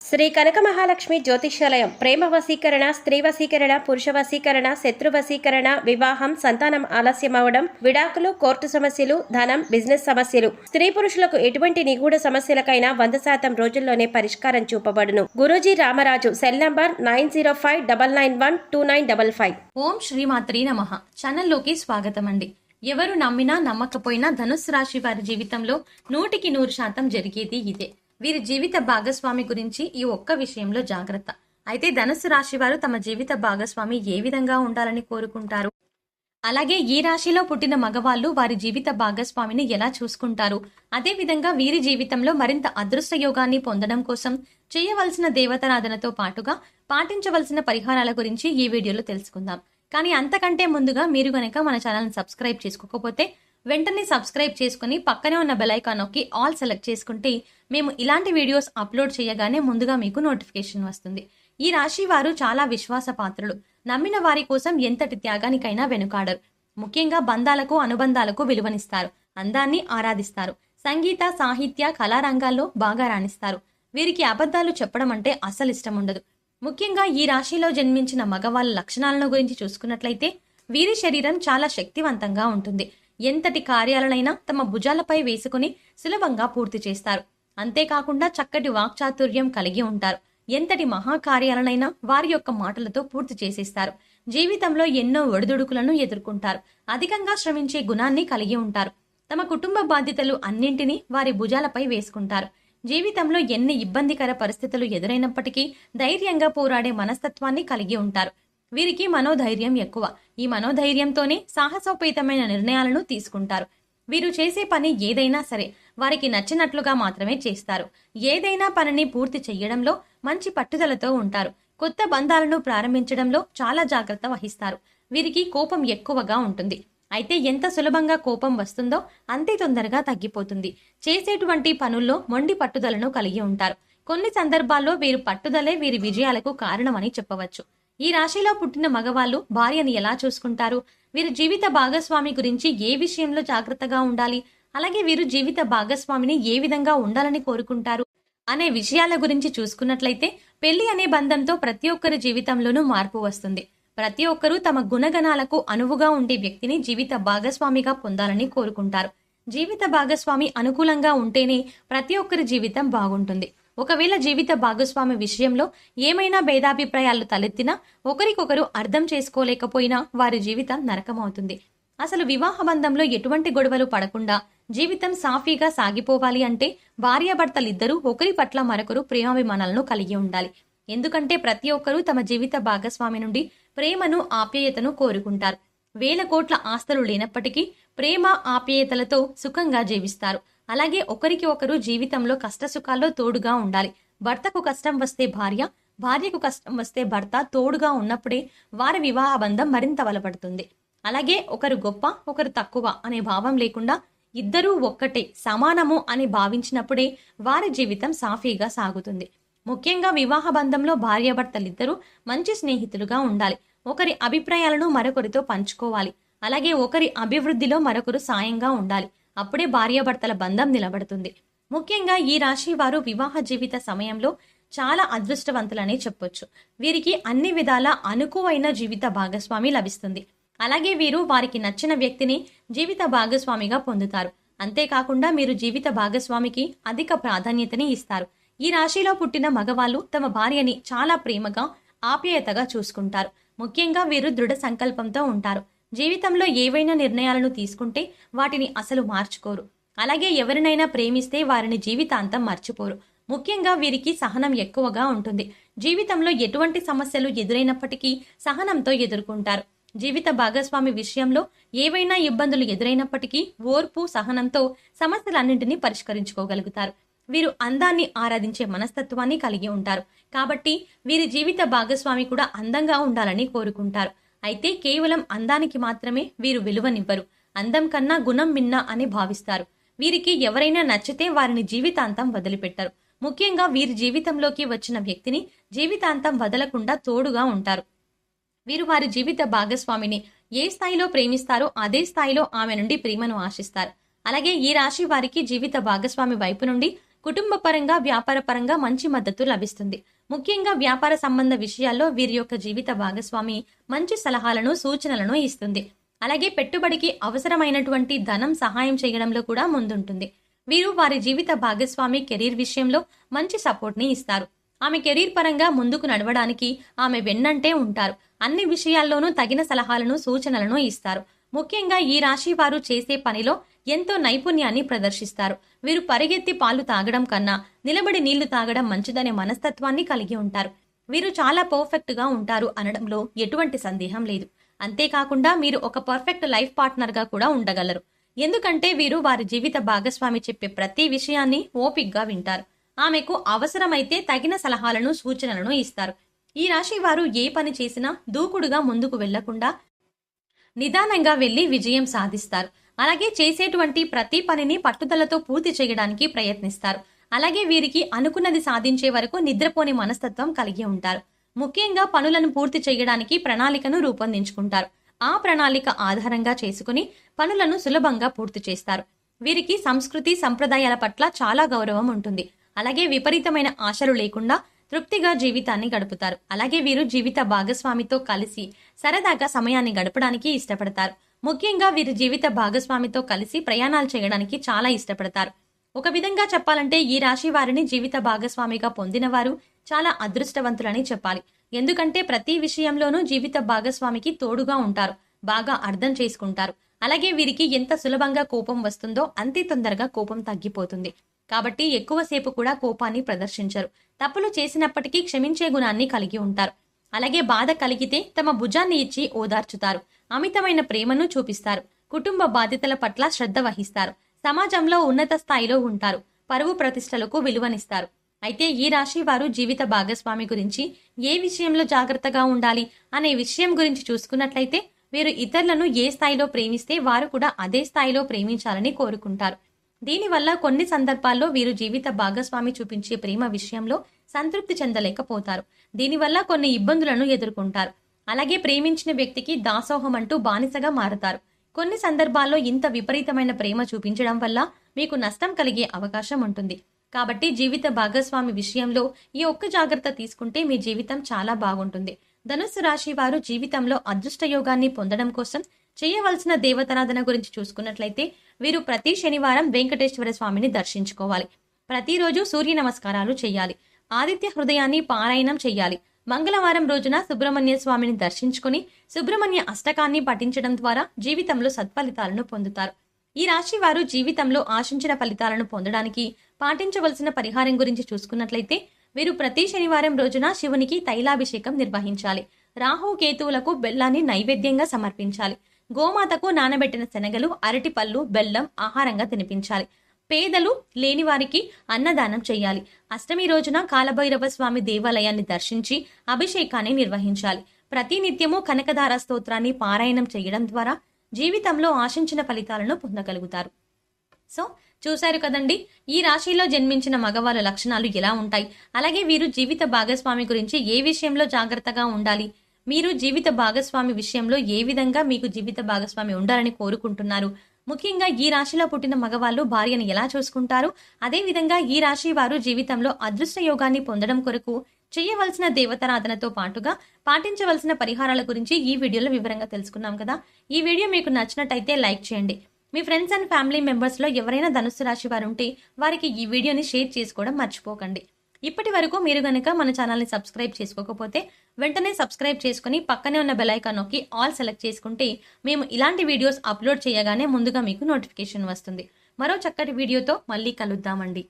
శ్రీ కనక మహాలక్ష్మి జ్యోతిష్యాలయం ప్రేమ వశీకరణ, స్త్రీ వశీకరణ, పురుష వశీకరణ, శత్రు వశీకరణ, వివాహం, సంతానం ఆలస్యం అవడం, విడాకులు, కోర్టు సమస్యలు, ధనం, బిజినెస్ సమస్యలు, స్త్రీ పురుషులకు ఎటువంటి నిగూఢ సమస్యలకైనా 100% రోజుల్లోనే పరిష్కారం చూపబడును. గురూజీ రామరాజు. Cell number 9059912955. ఓం శ్రీమాత్రి నమః. ఛానల్లోకి స్వాగతం అండి. ఎవరు నమ్మినా నమ్మకపోయినా ధనుస్సు రాశి వారి జీవితంలో 100% జరిగేది ఇదే. వీరి జీవిత భాగస్వామి గురించి ఈ ఒక్క విషయంలో జాగ్రత్త. అయితే ధనుస్సు రాశి వారు తమ జీవిత భాగస్వామి ఏ విధంగా ఉండాలని కోరుకుంటారు, అలాగే ఈ రాశిలో పుట్టిన మగవాళ్ళు వారి జీవిత భాగస్వామిని ఎలా చూసుకుంటారు, అదేవిధంగా వీరి జీవితంలో మరింత అదృష్ట యోగాన్ని పొందడం కోసం చేయవలసిన దేవతారాధనతో పాటుగా పాటించవలసిన పరిహారాల గురించి ఈ వీడియోలో తెలుసుకుందాం. కానీ అంతకంటే ముందుగా మీరు గనక మన ఛానల్ని సబ్స్క్రైబ్ చేసుకోకపోతే వెంటనే సబ్స్క్రైబ్ చేసుకుని పక్కనే ఉన్న బెల్ ఐకాన్ నొక్కి ఆల్ సెలెక్ట్ చేసుకుంటే మేము ఇలాంటి వీడియోస్ అప్లోడ్ చేయగానే ముందుగా మీకు నోటిఫికేషన్ వస్తుంది. ఈ రాశి వారు చాలా విశ్వాసపాత్రులు. నమ్మిన వారి కోసం ఎంతటి త్యాగానికైనా వెనుకాడరు. ముఖ్యంగా బంధాలకు, అనుబంధాలకు విలువనిస్తారు. అందాన్ని ఆరాధిస్తారు. సంగీత, సాహిత్య, కళారంగాల్లో బాగా రాణిస్తారు. వీరికి అబద్ధాలు చెప్పడం అంటే అస్సలు ఇష్టం ఉండదు. ముఖ్యంగా ఈ రాశిలో జన్మించిన మగవాళ్ళ లక్షణాలను గురించి చూసుకున్నట్లయితే వీరి శరీరం చాలా శక్తివంతంగా ఉంటుంది. ఎంతటి కార్యాలనైనా తమ భుజాలపై వేసుకుని సులభంగా పూర్తి చేస్తారు. అంతేకాకుండా చక్కటి వాక్చాతుర్యం కలిగి ఉంటారు. ఎంతటి మహాకార్యాలనైనా వారి యొక్క మాటలతో పూర్తి చేసేస్తారు. జీవితంలో ఎన్నో ఒడిదుడుకులను ఎదుర్కొంటారు. అధికంగా శ్రమించే గుణాన్ని కలిగి ఉంటారు. తమ కుటుంబ బాధ్యతలు అన్నింటినీ వారి భుజాలపై వేసుకుంటారు. జీవితంలో ఎన్ని ఇబ్బందికర పరిస్థితులు ఎదురైనప్పటికీ ధైర్యంగా పోరాడే మనస్తత్వాన్ని కలిగి ఉంటారు. వీరికి మనోధైర్యం ఎక్కువ. ఈ మనోధైర్యంతోనే సాహసోపేతమైన నిర్ణయాలను తీసుకుంటారు. వీరు చేసే పని ఏదైనా సరే వారికి నచ్చినట్లుగా మాత్రమే చేస్తారు. ఏదైనా పనిని పూర్తి చేయడంలో మంచి పట్టుదలతో ఉంటారు. కొత్త బంధాలను ప్రారంభించడంలో చాలా జాగ్రత్త వహిస్తారు. వీరికి కోపం ఎక్కువగా ఉంటుంది. అయితే ఎంత సులభంగా కోపం వస్తుందో అంతే తొందరగా తగ్గిపోతుంది. చేసేటువంటి పనుల్లో మొండి పట్టుదలను కలిగి ఉంటారు. కొన్ని సందర్భాల్లో వీరి పట్టుదలే వీరి విజయాలకు కారణమని చెప్పవచ్చు. ఈ రాశిలో పుట్టిన మగవాళ్ళు భార్యని ఎలా చూసుకుంటారు, వీరి జీవిత భాగస్వామి గురించి ఏ విషయంలో జాగ్రత్తగా ఉండాలి, అలాగే వీరు జీవిత భాగస్వామిని ఏ విధంగా ఉండాలని కోరుకుంటారు అనే విషయాల గురించి చూసుకున్నట్లయితే పెళ్లి అనే బంధంతో ప్రతి ఒక్కరి జీవితంలోనూ మార్పు వస్తుంది. ప్రతి ఒక్కరూ తమ గుణగణాలకు అనువుగా ఉండే వ్యక్తిని జీవిత భాగస్వామిగా పొందాలని కోరుకుంటారు. జీవిత భాగస్వామి అనుకూలంగా ఉంటేనే ప్రతి ఒక్కరి జీవితం బాగుంటుంది. ఒకవేళ జీవిత భాగస్వామి విషయంలో ఏమైనా భేదాభిప్రాయాలు తలెత్తినా, ఒకరికొకరు అర్థం చేసుకోలేకపోయినా వారి జీవితం నరకమవుతుంది. అసలు వివాహ బంధంలో ఎటువంటి గొడవలు పడకుండా జీవితం సాఫీగా సాగిపోవాలి అంటే భార్యాభర్తలిద్దరూ ఒకరి పట్ల మరొకరు ప్రేమాభిమానాలను కలిగి ఉండాలి. ఎందుకంటే ప్రతి ఒక్కరూ తమ జీవిత భాగస్వామి నుండి ప్రేమను, ఆప్యాయతను కోరుకుంటారు. వేల కోట్ల ఆస్తులు లేనప్పటికీ ప్రేమ, ఆప్యాయతలతో సుఖంగా జీవిస్తారు. అలాగే ఒకరికి ఒకరు జీవితంలో కష్టసుఖాల్లో తోడుగా ఉండాలి. భర్తకు కష్టం వస్తే భార్య, భార్యకు కష్టం వస్తే భర్త తోడుగా ఉన్నప్పుడే వారి వివాహ బంధం మరింత బలపడుతుంది. అలాగే ఒకరు గొప్ప, ఒకరు తక్కువ అనే భావం లేకుండా ఇద్దరూ ఒక్కటే, సమానము అని భావించినప్పుడే వారి జీవితం సాఫీగా సాగుతుంది. ముఖ్యంగా వివాహ బంధంలో భార్యాభర్తలిద్దరూ మంచి స్నేహితులుగా ఉండాలి. ఒకరి అభిప్రాయాలను మరొకరితో పంచుకోవాలి. అలాగే ఒకరి అభివృద్ధిలో మరొకరు సాయంగా ఉండాలి. అప్పుడే భార్యాభర్తల బంధం నిలబడుతుంది. ముఖ్యంగా ఈ రాశి వారు వివాహ జీవిత సమయంలో చాలా అదృష్టవంతులనే చెప్పొచ్చు. వీరికి అన్ని విధాల అనుకువైన జీవిత భాగస్వామి లభిస్తుంది. అలాగే వీరు వారికి నచ్చిన వ్యక్తిని జీవిత భాగస్వామిగా పొందుతారు. అంతేకాకుండా మీరు జీవిత భాగస్వామికి అధిక ప్రాధాన్యతని ఇస్తారు. ఈ రాశిలో పుట్టిన మగవాళ్ళు తమ భార్యని చాలా ప్రేమగా, ఆప్యాయతగా చూసుకుంటారు. ముఖ్యంగా వీరు దృఢ సంకల్పంతో ఉంటారు. జీవితంలో ఏవైనా నిర్ణయాలను తీసుకుంటే వాటిని అసలు మార్చుకోరు. అలాగే ఎవరినైనా ప్రేమిస్తే వారిని జీవితాంతం మర్చిపోరు. ముఖ్యంగా వీరికి సహనం ఎక్కువగా ఉంటుంది. జీవితంలో ఎటువంటి సమస్యలు ఎదురైనప్పటికీ సహనంతో ఎదుర్కొంటారు. జీవిత భాగస్వామి విషయంలో ఏవైనా ఇబ్బందులు ఎదురైనప్పటికీ ఓర్పు, సహనంతో సమస్యలన్నింటినీ పరిష్కరించుకోగలుగుతారు. వీరు అందాన్ని ఆరాధించే మనస్తత్వాన్ని కలిగి ఉంటారు. కాబట్టి వీరి జీవిత భాగస్వామి కూడా అందంగా ఉండాలని కోరుకుంటారు. అయితే కేవలం అందానికి మాత్రమే వీరు విలువనివ్వరు. అందం కన్నా గుణం మిన్న అని భావిస్తారు. వీరికి ఎవరైనా నచ్చితే వారిని జీవితాంతం వదిలిపెట్టరు. ముఖ్యంగా వీరి జీవితంలోకి వచ్చిన వ్యక్తిని జీవితాంతం వదలకుండా తోడుగా ఉంటారు. వీరు వారి జీవిత భాగస్వామిని ఏ స్థాయిలో ప్రేమిస్తారో అదే స్థాయిలో ఆమె నుండి ప్రేమను ఆశిస్తారు. అలాగే ఈ రాశి వారికి జీవిత భాగస్వామి వైపు నుండి కుటుంబ పరంగా వ్యాపార పరంగా మంచి మద్దతు లభిస్తుంది. ముఖ్యంగా వ్యాపార సంబంధ విషయాల్లో వీరి యొక్క జీవిత భాగస్వామి మంచి సలహాలను సూచనలను ఇస్తుంది. అలాగే పెట్టుబడికి అవసరమైనటువంటి ధనం సహాయం చేయడంలో కూడా ముందుంటుంది. వీరు వారి జీవిత భాగస్వామి కెరీర్ విషయంలో మంచి సపోర్ట్ ని ఇస్తారు. ఆమె కెరీర్ పరంగా ముందుకు నడవడానికి ఆమె వెన్నంటే ఉంటారు. అన్ని విషయాల్లోనూ తగిన సలహాలను సూచనలను ఇస్తారు. ముఖ్యంగా ఈ రాశి వారు చేసే పనిలో ఎంతో నైపుణ్యాన్ని ప్రదర్శిస్తారు. వీరు పరిగెత్తి పాలు తాగడం కన్నా నిలబడి నీళ్లు తాగడం మంచిదనే మనస్తత్వాన్ని కలిగి ఉంటారు. వీరు చాలా పర్ఫెక్ట్ గా ఉంటారు అనడంలో ఎటువంటి సందేహం లేదు. అంతేకాకుండా మీరు ఒక పర్ఫెక్ట్ లైఫ్ పార్ట్నర్ గా కూడా ఉండగలరు. ఎందుకంటే వీరు వారి జీవిత భాగస్వామి చెప్పే ప్రతి విషయాన్ని ఓపిగ్గా వింటారు. ఆమెకు అవసరమైతే తగిన సలహాలను సూచనలను ఇస్తారు. ఈ రాశి వారు ఏ పని చేసినా దూకుడుగా ముందుకు వెళ్లకుండా నిదానంగా వెళ్లి విజయం సాధిస్తారు. అలాగే చేసేటువంటి ప్రతి పనిని పట్టుదలతో పూర్తి చేయడానికి ప్రయత్నిస్తారు. అలాగే వీరికి అనుకున్నది సాధించే వరకు నిద్రపోని మనస్తత్వం కలిగి ఉంటారు. ముఖ్యంగా పనులను పూర్తి చేయడానికి ప్రణాళికను రూపొందించుకుంటారు. ఆ ప్రణాళిక ఆధారంగా చేసుకుని పనులను సులభంగా పూర్తి చేస్తారు. వీరికి సంస్కృతి సంప్రదాయాల పట్ల చాలా గౌరవం ఉంటుంది. అలాగే విపరీతమైన ఆశలు లేకుండా తృప్తిగా జీవితాన్ని గడుపుతారు. అలాగే వీరు జీవిత భాగస్వామితో కలిసి సరదాగా సమయాన్ని గడపడానికి ఇష్టపడతారు. ముఖ్యంగా వీరి జీవిత భాగస్వామితో కలిసి ప్రయాణాలు చేయడానికి చాలా ఇష్టపడతారు. ఒక విధంగా చెప్పాలంటే ఈ రాశి వారిని జీవిత భాగస్వామిగా పొందిన వారు చాలా అదృష్టవంతులని చెప్పాలి. ఎందుకంటే ప్రతి విషయంలోనూ జీవిత భాగస్వామికి తోడుగా ఉంటారు. బాగా అర్థం చేసుకుంటారు. అలాగే వీరికి ఎంత సులభంగా కోపం వస్తుందో అంతే తొందరగా కోపం తగ్గిపోతుంది. కాబట్టి ఎక్కువసేపు కూడా కోపాన్ని ప్రదర్శించరు. తప్పులు చేసినప్పటికీ క్షమించే గుణాన్ని కలిగి ఉంటారు. అలాగే బాధ కలిగితే తమ భుజాన్ని ఇచ్చి ఓదార్చుతారు. అమితమైన ప్రేమను చూపిస్తారు. కుటుంబ బాధ్యతల పట్ల శ్రద్ధ వహిస్తారు. సమాజంలో ఉన్నత స్థాయిలో ఉంటారు. పరువు ప్రతిష్టలకు విలువనిస్తారు. అయితే ఈ రాశి వారు జీవిత భాగస్వామి గురించి ఏ విషయంలో జాగ్రత్తగా ఉండాలి అనే విషయం గురించి చూసుకున్నట్లయితే వీరు ఇతరులను ఏ స్థాయిలో ప్రేమిస్తే వారు కూడా అదే స్థాయిలో ప్రేమించాలని కోరుకుంటారు. దీనివల్ల కొన్ని సందర్భాల్లో వీరు జీవిత భాగస్వామి చూపించే ప్రేమ విషయంలో సంతృప్తి చెందలేకపోతారు. దీనివల్ల కొన్ని ఇబ్బందులను ఎదుర్కొంటారు. అలాగే ప్రేమించిన వ్యక్తికి దాసోహం అంటూ బానిసగా మారతారు. కొన్ని సందర్భాల్లో ఇంత విపరీతమైన ప్రేమ చూపించడం వల్ల మీకు నష్టం కలిగే అవకాశం ఉంటుంది. కాబట్టి జీవిత భాగస్వామి విషయంలో ఈ ఒక్క జాగ్రత్త తీసుకుంటే మీ జీవితం చాలా బాగుంటుంది. ధనుస్సు రాశి వారు జీవితంలో అదృష్ట యోగాన్ని పొందడం కోసం చేయవలసిన దేవతారాధన గురించి చూసుకున్నట్లయితే వీరు ప్రతి శనివారం వెంకటేశ్వర స్వామిని దర్శించుకోవాలి. ప్రతిరోజు సూర్య నమస్కారాలు చేయాలి. ఆదిత్య హృదయాన్ని పారాయణం చేయాలి. మంగళవారం రోజున సుబ్రహ్మణ్య స్వామిని దర్శించుకుని సుబ్రహ్మణ్య అష్టకాన్ని పఠించడం ద్వారా జీవితంలో సత్ఫలితాలను పొందుతారు. ఈ రాశి వారు జీవితంలో ఆశించిన ఫలితాలను పొందడానికి పాటించవలసిన పరిహారం గురించి చూసుకున్నట్లయితే వీరు ప్రతి శనివారం రోజున శివునికి తైలాభిషేకం నిర్వహించాలి. రాహు కేతువులకు బెల్లాన్ని నైవేద్యంగా సమర్పించాలి. గోమాతకు నానబెట్టిన శనగలు, అరటి పళ్ళు, బెల్లం ఆహారంగా తినిపించాలి. పేదలు లేని వారికి అన్నదానం చేయాలి. అష్టమి రోజున కాలభైరవ స్వామి దేవాలయాన్ని దర్శించి అభిషేకాన్ని నిర్వహించాలి. ప్రతి నిత్యము కనకధార స్తోత్రాన్ని పారాయణం చేయడం ద్వారా జీవితంలో ఆశించిన ఫలితాలను పొందగలుగుతారు. సో చూశారు కదండి, ఈ రాశిలో జన్మించిన మగవాళ్ళ లక్షణాలు ఎలా ఉంటాయి, అలాగే వీరు జీవిత భాగస్వామి గురించి ఏ విషయంలో జాగ్రత్తగా ఉండాలి, మీరు జీవిత భాగస్వామి విషయంలో ఏ విధంగా మీకు జీవిత భాగస్వామి ఉండాలని కోరుకుంటున్నారు, ముఖ్యంగా ఈ రాశిలో పుట్టిన మగవాళ్ళు భార్యను ఎలా చూసుకుంటారు, అదే విధంగా ఈ రాశి వారు జీవితంలో అదృష్ట యోగాన్ని పొందడం కొరకు చేయవలసిన దేవతారాధనతో పాటుగా పాటించవలసిన పరిహారాల గురించి ఈ వీడియోలో వివరంగా తెలుసుకున్నాం కదా. ఈ వీడియో మీకు నచ్చినట్టయితే లైక్ చేయండి. మీ ఫ్రెండ్స్ అండ్ ఫ్యామిలీ మెంబర్స్ లో ఎవరైనా ధనుస్సు రాశి వారు ఉంటే వారికి ఈ వీడియోని షేర్ చేసుకోవడం మర్చిపోకండి. ఇప్పటి వరకు మీరు గనక మన ఛానల్ని సబ్స్క్రైబ్ చేసుకోకపోతే వెంటనే సబ్స్క్రైబ్ చేసుకుని పక్కనే ఉన్న బెల్ ఐకాన్ నొక్కి ఆల్ సెలెక్ట్ చేసుకుంటే మేము ఇలాంటి వీడియోస్ అప్లోడ్ చేయగానే ముందుగా మీకు నోటిఫికేషన్ వస్తుంది. మరో చక్కటి వీడియోతో మళ్ళీ కలుద్దామండి.